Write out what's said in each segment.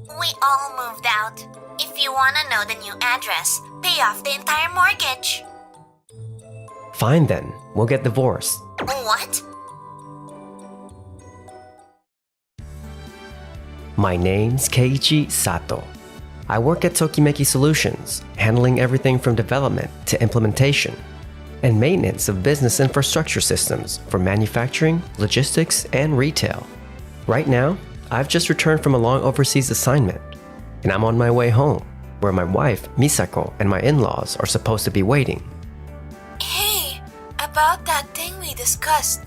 We all moved out. If you want to know the new address, pay off the entire mortgage. Fine then, we'll get divorced. What? My name's Keiichi Sato. I work at Tokimeki Solutions, handling everything from development to implementation and maintenance of business infrastructure systems for manufacturing, logistics, and retail. Right now, I've just returned from a long overseas assignment, and I'm on my way home, where my wife, Misako, and my in-laws are supposed to be waiting. Hey, about that thing we discussed,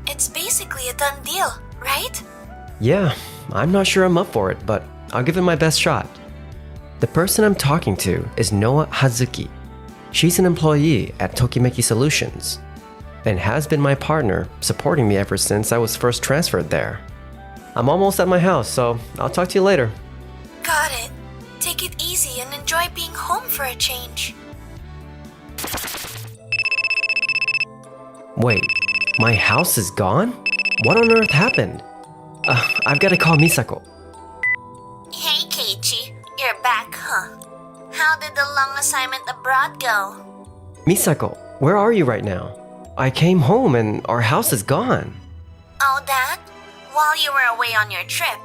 it's basically a done deal, right? Yeah, I'm not sure I'm up for it, but I'll give it my best shot. The person I'm talking to is Noa Hazuki. She's an employee at Tokimeki Solutions and has been my partner, supporting me ever since I was first transferred there. I'm almost at my house, so I'll talk to you later. Got it. Take it easy and enjoy being home for a change. Wait, my house is gone? What on earth happened? I've got to call Misako. Hey, Keiichi. You're back, huh? How did the long assignment abroad go? Misako, where are you right now? I came home and our house is gone. Oh, that? While you were away on your trip.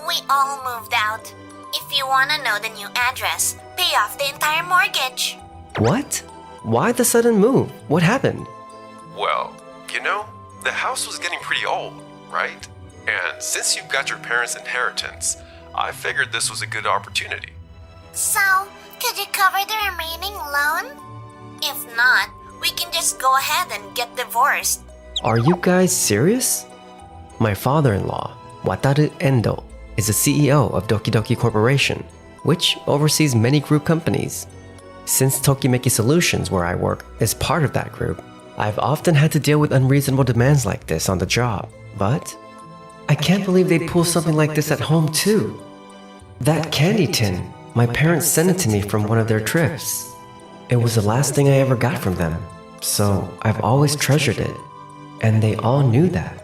We all moved out. If you want to know the new address, pay off the entire mortgage. What? Why the sudden move? What happened? Well, the house was getting pretty old, right? And since you've got your parents' inheritance, I figured this was a good opportunity. So, could you cover the remaining loan? If not, we can just go ahead and get divorced. Are you guys serious? My father-in-law, Wataru Endo, is the CEO of Doki Doki Corporation, which oversees many group companies. Since Tokimeki Solutions, where I work, is part of that group, I've often had to deal with unreasonable demands like this on the job. But I can't believe they'd pull something like this at home too. That candy tin, my parents sent it to me from one of their trips. It was the last thing I ever got from them, so I've always treasured it. And they all knew that.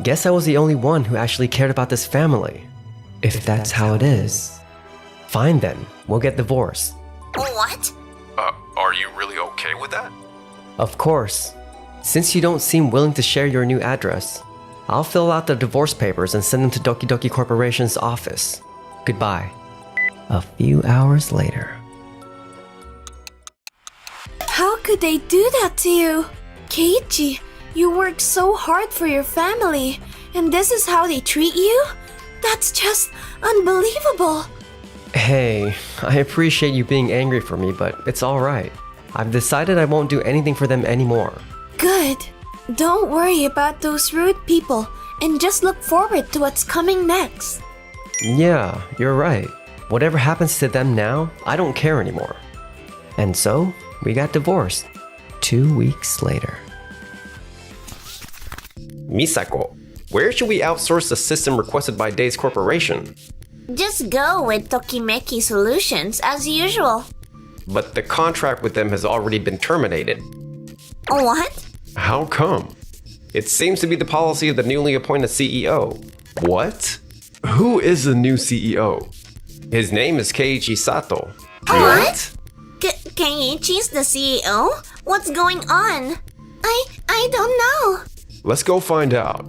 Guess I was the only one who actually cared about this family. If that's how it is. Fine then, we'll get divorced. What? Are you really okay with that? Of course. Since you don't seem willing to share your new address, I'll fill out the divorce papers and send them to Doki Doki Corporation's office. Goodbye. A few hours later. How could they do that to you? Keiichi, you work so hard for your family, and this is how they treat you? That's just unbelievable. Hey, I appreciate you being angry for me, but it's alright. I've decided I won't do anything for them anymore. Good. Don't worry about those rude people, and just look forward to what's coming next. Yeah, you're right. Whatever happens to them now, I don't care anymore. And so, we got divorced. 2 weeks later. Misako, where should we outsource the system requested by Days Corporation? Just go with Tokimeki Solutions as usual. But the contract with them has already been terminated. What? How come? It seems to be the policy of the newly appointed CEO. What? Who is the new CEO? His name is Keiichi Sato. What? Keiichi's the CEO? What's going on? I don't know. Let's go find out.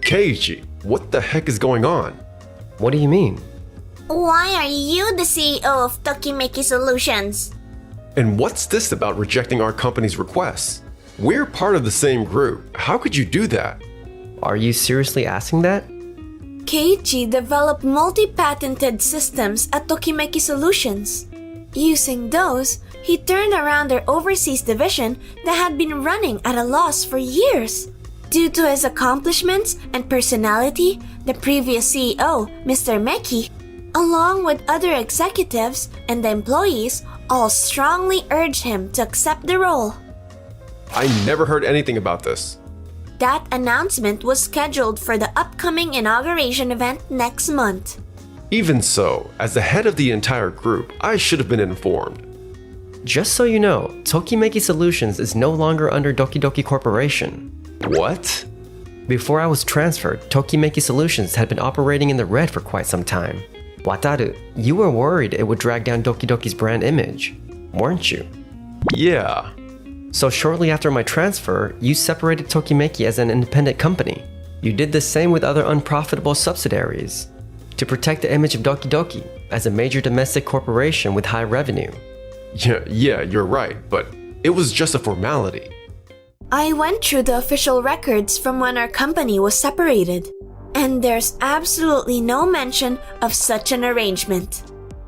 Keiichi, what the heck is going on? What do you mean? Why are you the CEO of Tokimeki Solutions? And what's this about rejecting our company's requests? We're part of the same group. How could you do that? Are you seriously asking that? Keiichi developed multi-patented systems at Tokimeki Solutions. Using those, he turned around their overseas division that had been running at a loss for years. Due to his accomplishments and personality, the previous CEO, Mr. Meki, along with other executives and the employees, all strongly urged him to accept the role. I never heard anything about this. That announcement was scheduled for the upcoming inauguration event next month. Even so, as the head of the entire group, I should have been informed. Just so you know, Tokimeki Solutions is no longer under Doki Doki Corporation. What? Before I was transferred, Tokimeki Solutions had been operating in the red for quite some time. Wataru, you were worried it would drag down Doki Doki's brand image, weren't you? Yeah. So shortly after my transfer, you separated Tokimeki as an independent company. You did the same with other unprofitable subsidiaries to protect the image of Doki Doki as a major domestic corporation with high revenue. Yeah, you're right, but it was just a formality. I went through the official records from when our company was separated, and there's absolutely no mention of such an arrangement.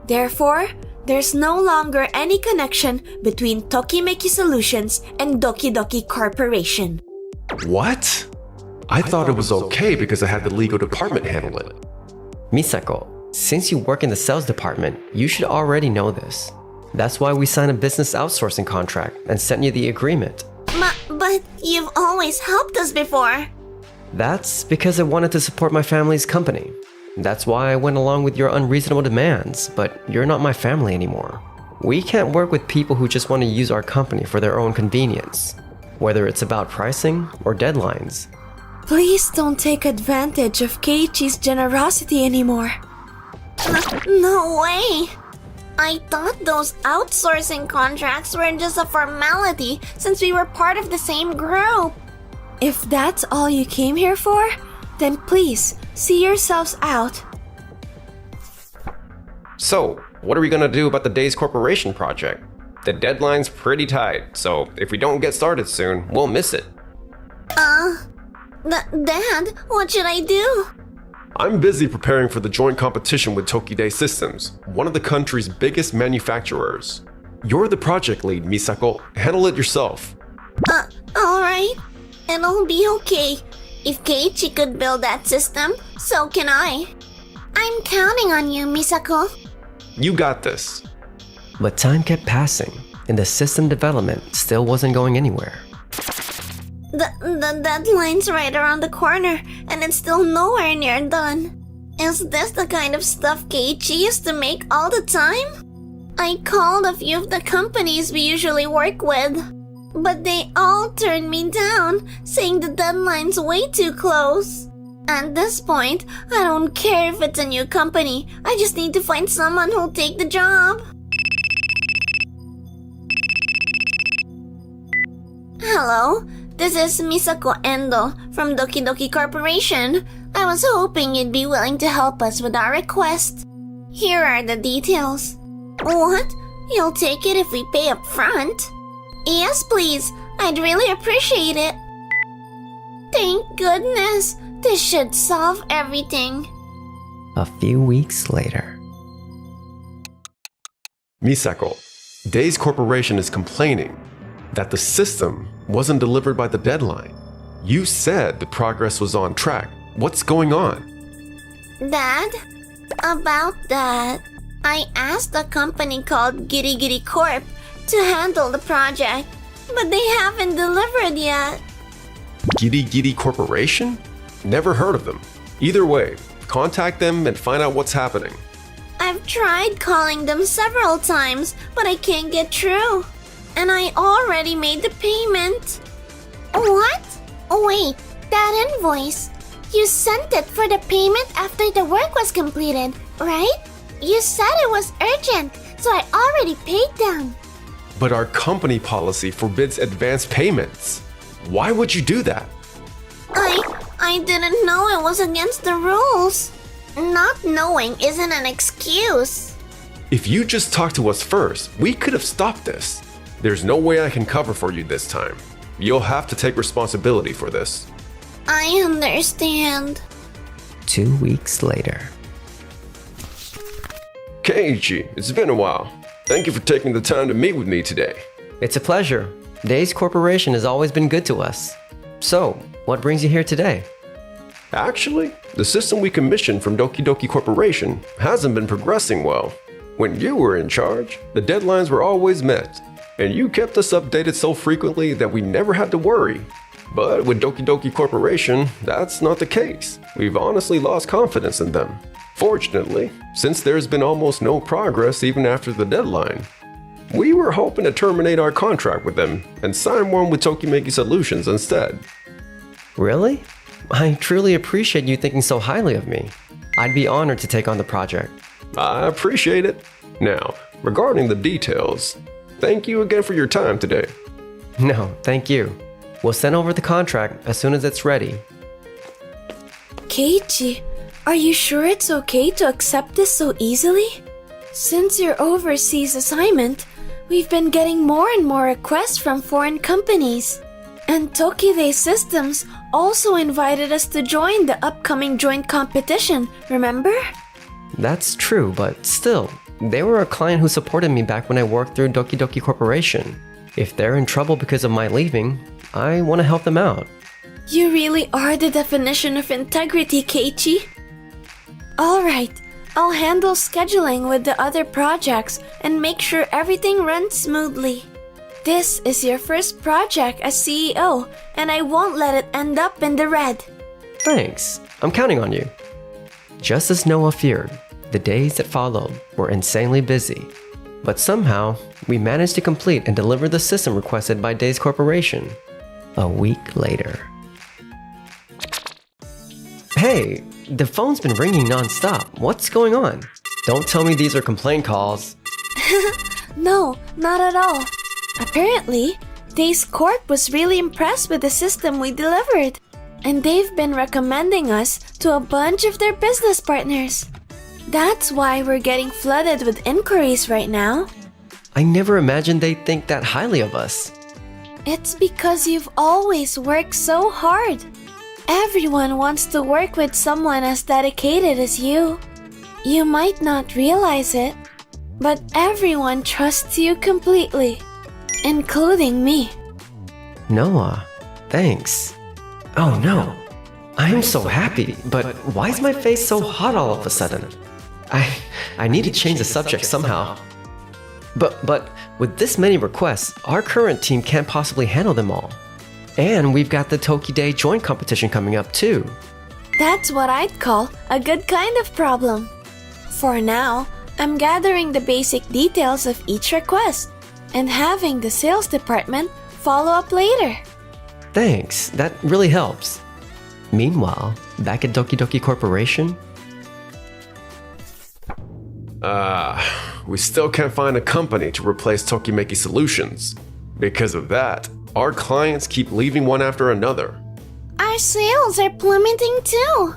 Therefore, there's no longer any connection between Tokimeki Solutions and Doki Doki Corporation. What? I thought it was okay because I had the legal department handle it. Misako, since you work in the sales department, you should already know this. That's why we signed a business outsourcing contract and sent you the agreement. But you've always helped us before. That's because I wanted to support my family's company. That's why I went along with your unreasonable demands, but you're not my family anymore. We can't work with people who just want to use our company for their own convenience, whether it's about pricing or deadlines. Please don't take advantage of Keiichi's generosity anymore. No way! I thought those outsourcing contracts were just a formality since we were part of the same group. If that's all you came here for, then please see yourselves out. So, what are we gonna do about the Days Corporation project? The deadline's pretty tight, so if we don't get started soon, we'll miss it. Dad, what should I do? I'm busy preparing for the joint competition with Tokide Systems, one of the country's biggest manufacturers. You're the project lead, Misako. Handle it yourself. Alright. It'll be okay. If Keiichi could build that system, so can I. I'm counting on you, Misako. You got this. But time kept passing, and the system development still wasn't going anywhere. The deadline's right around the corner, and it's still nowhere near done. Is this the kind of stuff Keiichi used to make all the time? I called a few of the companies we usually work with, but they all turned me down, saying the deadline's way too close. At this point, I don't care if it's a new company. I just need to find someone who'll take the job. Hello, this is Misako Endo from Doki Doki Corporation. I was hoping you'd be willing to help us with our request. Here are the details. What? You'll take it if we pay up front? Yes, please. I'd really appreciate it. Thank goodness. This should solve everything. A few weeks later. Misako, Days Corporation is complaining that the system wasn't delivered by the deadline. You said the progress was on track. What's going on? Dad, about that, I asked a company called Giri Giri Corp to handle the project, but they haven't delivered yet. Giri Giri Corporation? Never heard of them. Either way, contact them and find out what's happening. I've tried calling them several times, but I can't get through. And I already made the payment. What? Oh wait, that invoice. You sent it for the payment after the work was completed, right? You said it was urgent, so I already paid them. But our company policy forbids advance payments. Why would you do that? I didn't know it was against the rules. Not knowing isn't an excuse. If you just talked to us first, we could have stopped this. There's no way I can cover for you this time. You'll have to take responsibility for this. I understand. 2 weeks later. Keiichi, it's been a while. Thank you for taking the time to meet with me today. It's a pleasure. Days Corporation has always been good to us. So, what brings you here today? Actually, the system we commissioned from Doki Doki Corporation hasn't been progressing well. When you were in charge, the deadlines were always met, and you kept us updated so frequently that we never had to worry. But with Doki Doki Corporation, that's not the case. We've honestly lost confidence in them. Fortunately, since there's been almost no progress even after the deadline, we were hoping to terminate our contract with them and sign one with Tokimeki Solutions instead. Really? I truly appreciate you thinking so highly of me. I'd be honored to take on the project. I appreciate it. Now, regarding the details, thank you again for your time today. No, thank you. We'll send over the contract as soon as it's ready. Keiichi, are you sure it's okay to accept this so easily? Since your overseas assignment, we've been getting more and more requests from foreign companies. And Tokide Systems also invited us to join the upcoming joint competition, remember? That's true, but still, they were a client who supported me back when I worked through Doki Doki Corporation. If they're in trouble because of my leaving, I want to help them out. You really are the definition of integrity, Keiichi. Alright, I'll handle scheduling with the other projects and make sure everything runs smoothly. This is your first project as CEO, and I won't let it end up in the red. Thanks, I'm counting on you. Just as Noah feared, the days that followed were insanely busy. But somehow, we managed to complete and deliver the system requested by Days Corporation. A week later. Hey, the phone's been ringing non-stop. What's going on? Don't tell me these are complaint calls. No, not at all. Apparently, Days Corp was really impressed with the system we delivered, and they've been recommending us to a bunch of their business partners. That's why we're getting flooded with inquiries right now. I never imagined they'd think that highly of us. It's because you've always worked so hard. Everyone wants to work with someone as dedicated as you. You might not realize it, but everyone trusts you completely, including me. Noah, thanks. Oh no, I'm so happy, but why is my face so hot all of a sudden? I need to change the subject somehow. But with this many requests, our current team can't possibly handle them all. And we've got the Tokide joint competition coming up too. That's what I'd call a good kind of problem. For now, I'm gathering the basic details of each request and having the sales department follow up later. Thanks, that really helps. Meanwhile, back at Doki Doki Corporation, we still can't find a company to replace Tokimeki Solutions. Because of that, our clients keep leaving one after another. Our sales are plummeting too.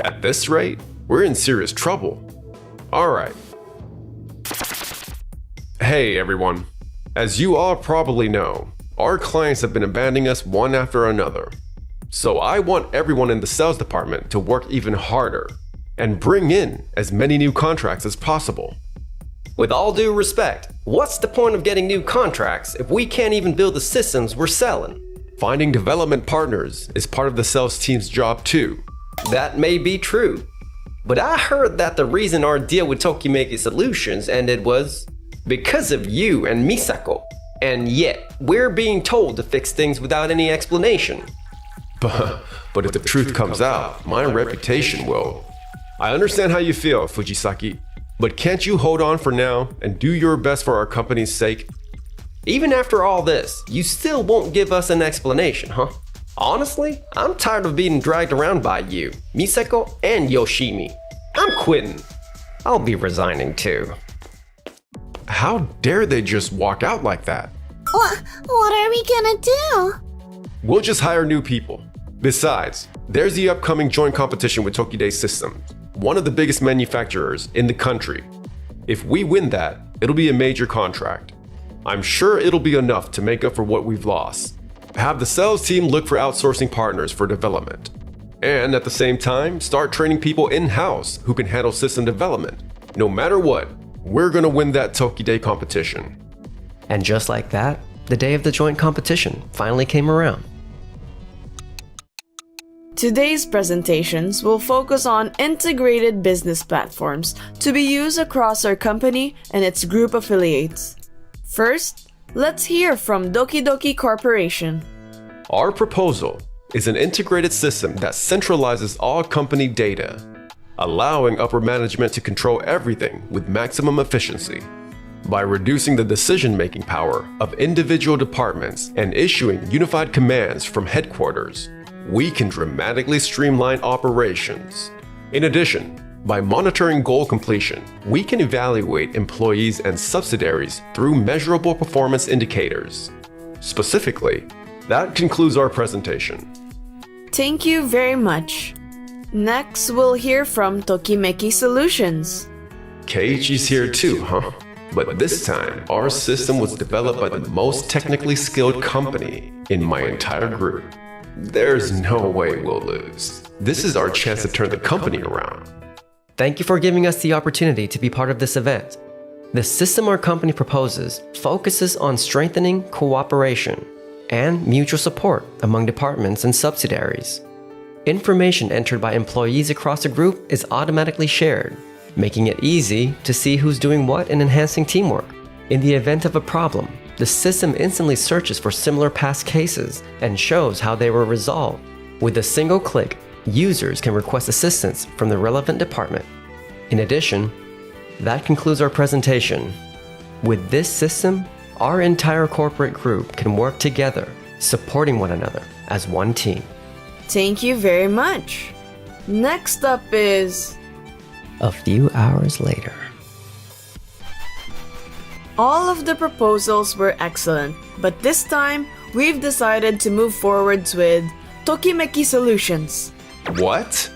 At this rate, we're in serious trouble. Alright. Hey everyone. As you all probably know, our clients have been abandoning us one after another. So I want everyone in the sales department to work even harder and bring in as many new contracts as possible. with all due respect, what's the point of getting new contracts if we can't even build the systems we're selling? Finding development partners is part of the sales team's job too. That may be true, but I heard that the reason our deal with Tokimeki Solutions ended was because of you and Misako. And yet, we're being told to fix things without any explanation. But if the truth comes out, my reputation will. I understand how you feel, Fujisaki, but can't you hold on for now and do your best for our company's sake? Even after all this, you still won't give us an explanation, huh? Honestly, I'm tired of being dragged around by you, Misako, and Yoshimi. I'm quitting. I'll be resigning too. How dare they just walk out like that? What are we gonna do? We'll just hire new people. Besides, there's the upcoming joint competition with Tokide Systems, one of the biggest manufacturers in the country. If we win that, it'll be a major contract. I'm sure it'll be enough to make up for what we've lost. Have the sales team look for outsourcing partners for development. And at the same time, start training people in-house who can handle system development. No matter what, we're gonna win that Tokide competition. And just like that, the day of the joint competition finally came around. Today's presentations will focus on integrated business platforms to be used across our company and its group affiliates. First, let's hear from Doki Doki Corporation. Our proposal is an integrated system that centralizes all company data, allowing upper management to control everything with maximum efficiency. By reducing the decision-making power of individual departments and issuing unified commands from headquarters, we can dramatically streamline operations. In addition, by monitoring goal completion, we can evaluate employees and subsidiaries through measurable performance indicators. Specifically, that concludes our presentation. Thank you very much. Next, we'll hear from Tokimeki Solutions. Keiichi's here too, huh? But this time, our system was developed by the most technically skilled company in my entire group. There's no way we'll lose. This is our chance to turn the company around. Thank you for giving us the opportunity to be part of this event. The system our company proposes focuses on strengthening cooperation and mutual support among departments and subsidiaries. Information entered by employees across the group is automatically shared, making it easy to see who's doing what and enhancing teamwork. In the event of a problem, the system instantly searches for similar past cases and shows how they were resolved. With a single click, users can request assistance from the relevant department. In addition, that concludes our presentation. With this system, our entire corporate group can work together, supporting one another as one team. Thank you very much. Next up is... A few hours later. All of the proposals were excellent, but this time, we've decided to move forwards with Tokimeki Solutions. What?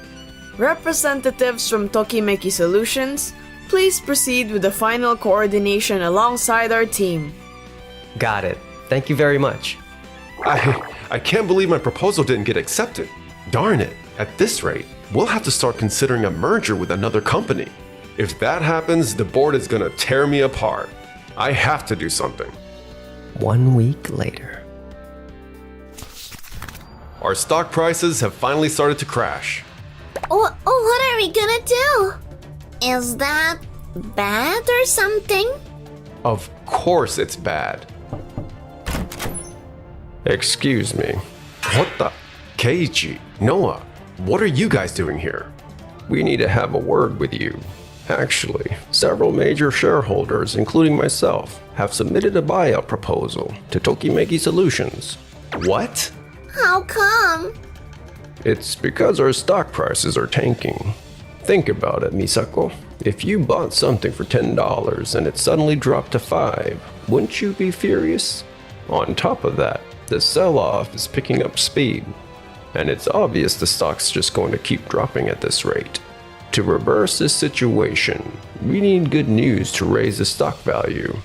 Representatives from Tokimeki Solutions, please proceed with the final coordination alongside our team. Got it. Thank you very much. I can't believe my proposal didn't get accepted. Darn it, at this rate, we'll have to start considering a merger with another company. If that happens, the board is gonna tear me apart. I have to do something. 1 week later. Our stock prices have finally started to crash. What are we gonna do? Is that bad or something? Of course it's bad. Excuse me. What the? Keiichi, Noah, what are you guys doing here? We need to have a word with you. Actually, several major shareholders, including myself, have submitted a buyout proposal to Tokimeki Solutions. What? How come? It's because our stock prices are tanking. Think about it, Misako. If you bought something for $10 and it suddenly dropped to $5, wouldn't you be furious? On top of that, the sell-off is picking up speed, and it's obvious the stock's just going to keep dropping at this rate. To reverse this situation, we need good news to raise the stock value.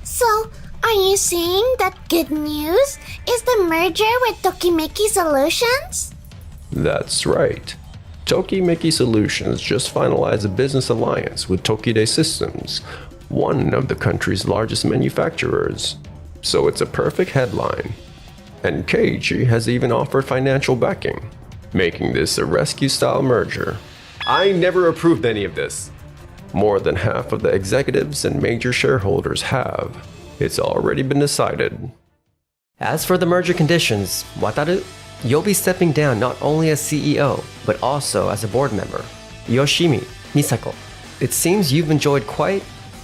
So, are you saying that good news is the merger with Tokimeki Solutions? That's right. Tokimeki Solutions just finalized a business alliance with Tokide Systems, one of the country's largest manufacturers. So it's a perfect headline. And Keiichi has even offered financial backing, making this a rescue-style merger. I never approved any of this. More than half of the executives and major shareholders have. It's already been decided. As for the merger conditions, Wataru, you'll be stepping down not only as CEO, but also as a board member. Yoshimi, Misako, it seems you've enjoyed quite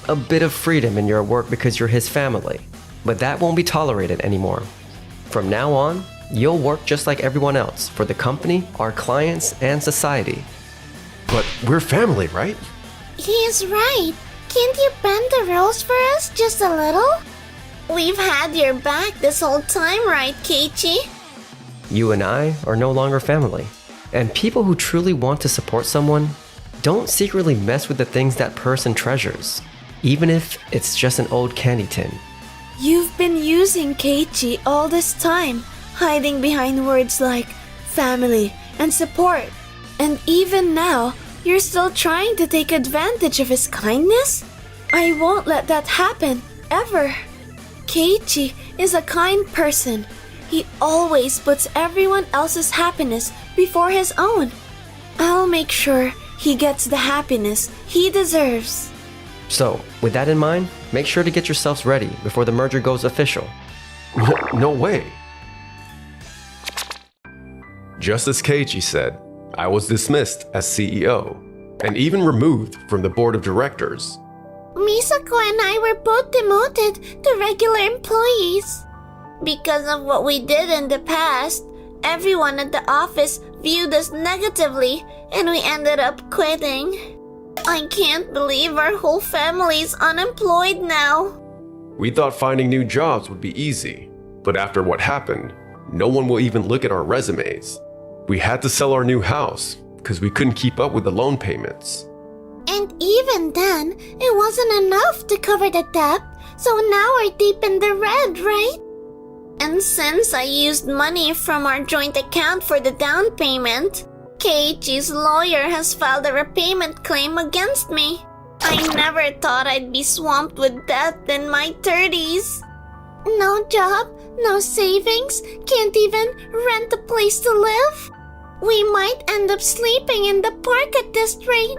a bit of freedom in your work because you're his family, but that won't be tolerated anymore. From now on, you'll work just like everyone else for the company, our clients, and society. But we're family, right? He's right. Can't you bend the rules for us just a little? We've had your back this whole time, right, Keiichi? You and I are no longer family. And people who truly want to support someone don't secretly mess with the things that person treasures, even if it's just an old candy tin. You've been using Keiichi all this time, hiding behind words like family and support. And even now, you're still trying to take advantage of his kindness? I won't let that happen, ever. Keiichi is a kind person. He always puts everyone else's happiness before his own. I'll make sure he gets the happiness he deserves. So, with that in mind, make sure to get yourselves ready before the merger goes official. No way. Just as Keiichi said, I was dismissed as CEO and even removed from the board of directors. Misako and I were both demoted to regular employees. Because of what we did in the past, everyone at the office viewed us negatively and we ended up quitting. I can't believe our whole family is unemployed now. We thought finding new jobs would be easy, but after what happened, no one will even look at our resumes. We had to sell our new house because we couldn't keep up with the loan payments. And even then, it wasn't enough to cover the debt, so now we're deep in the red, right? And since I used money from our joint account for the down payment, Keiichi's lawyer has filed a repayment claim against me. I never thought I'd be swamped with debt in my 30s. No job, no savings, can't even rent a place to live. We might end up sleeping in the park at this rate.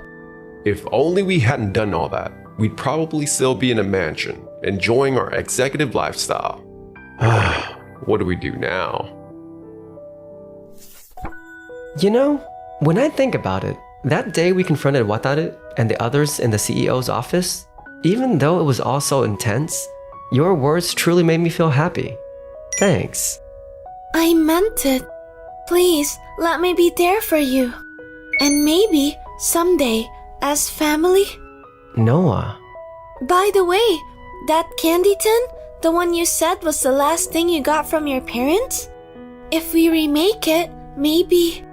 If only we hadn't done all that, we'd probably still be in a mansion, enjoying our executive lifestyle. What do we do now? You know, when I think about it, that day we confronted Wataru and the others in the CEO's office, even though it was all so intense, your words truly made me feel happy. Thanks. I meant it. Please, let me be there for you. And maybe, someday, as family. Noah. By the way, that candy tin, the one you said was the last thing you got from your parents? If we remake it, maybe...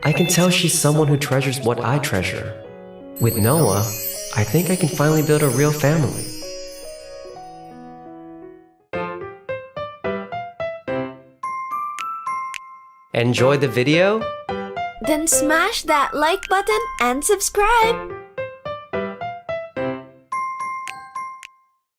I can tell she's someone who treasures what I treasure. With Noah, I think I can finally build a real family. Enjoy the video? Then smash that like button and subscribe!